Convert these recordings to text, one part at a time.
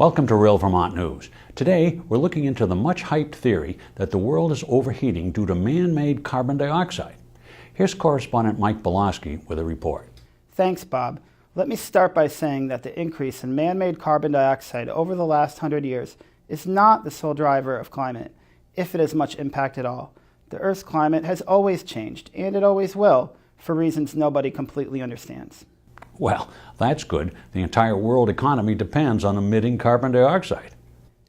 Welcome to Real Vermont News. Today, we're looking into the much-hyped theory that the world is overheating due to man-made carbon dioxide. Here's correspondent Mike Belosky with a report. Thanks, Bob. Let me start by saying that the increase in man-made carbon dioxide over the last 100 years is not the sole driver of climate, if it has much impact at all. The Earth's climate has always changed, and it always will, for reasons nobody completely understands. Well, that's good. The entire world economy depends on emitting carbon dioxide.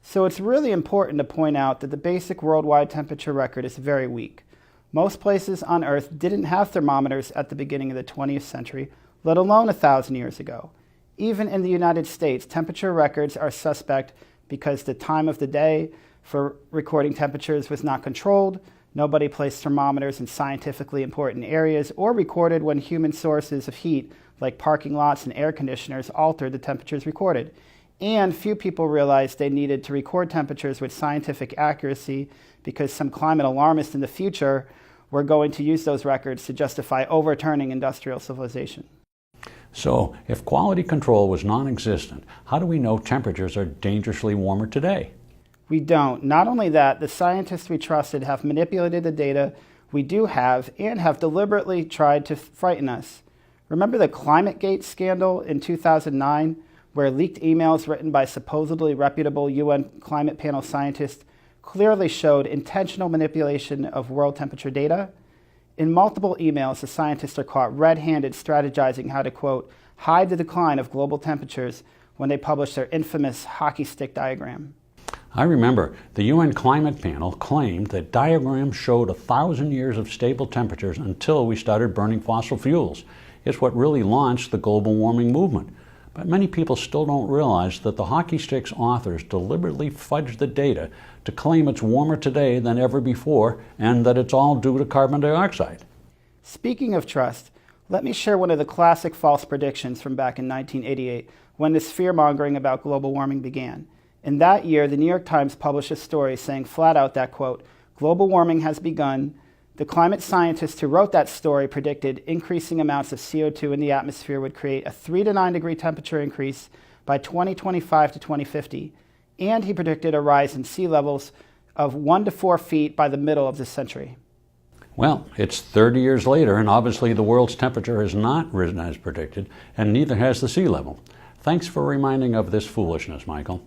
So it's really important to point out that the basic worldwide temperature record is very weak. Most places on Earth didn't have thermometers at the beginning of the 20th century, let alone 1,000 years ago. Even in the United States, temperature records are suspect because the time of the day for recording temperatures was not controlled. Nobody placed thermometers in scientifically important areas or recorded when human sources of heat, like parking lots and air conditioners, altered the temperatures recorded. And few people realized they needed to record temperatures with scientific accuracy because some climate alarmists in the future were going to use those records to justify overturning industrial civilization. So, if quality control was non-existent, how do we know temperatures are dangerously warmer today? We don't. Not only that, the scientists we trusted have manipulated the data we do have and have deliberately tried to frighten us. Remember the Climategate scandal in 2009, where leaked emails written by supposedly reputable UN climate panel scientists clearly showed intentional manipulation of world temperature data? In multiple emails, the scientists are caught red-handed strategizing how to, quote, hide the decline of global temperatures when they publish their infamous hockey stick diagram. I remember the UN climate panel claimed that diagrams showed 1,000 years of stable temperatures until we started burning fossil fuels. It's what really launched the global warming movement. But many people still don't realize that the hockey stick's authors deliberately fudged the data to claim it's warmer today than ever before and that it's all due to carbon dioxide. Speaking of trust, let me share one of the classic false predictions from back in 1988 when this fear-mongering about global warming began. In that year, the New York Times published a story saying flat out that, quote, global warming has begun. The climate scientists who wrote that story predicted increasing amounts of CO2 in the atmosphere would create a 3 to 9 degree temperature increase by 2025 to 2050. And he predicted a rise in sea levels of 1 to 4 feet by the middle of the century. Well, it's 30 years later, and obviously the world's temperature has not risen as predicted, and neither has the sea level. Thanks for reminding of this foolishness, Michael.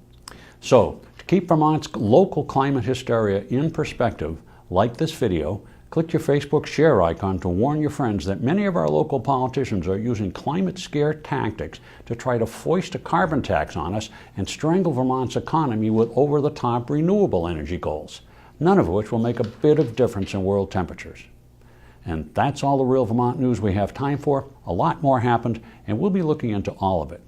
So, to keep Vermont's local climate hysteria in perspective, like this video, click your Facebook share icon to warn your friends that many of our local politicians are using climate scare tactics to try to foist a carbon tax on us and strangle Vermont's economy with over-the-top renewable energy goals, none of which will make a bit of difference in world temperatures. And that's all the Real Vermont News we have time for. A lot more happened, and we'll be looking into all of it.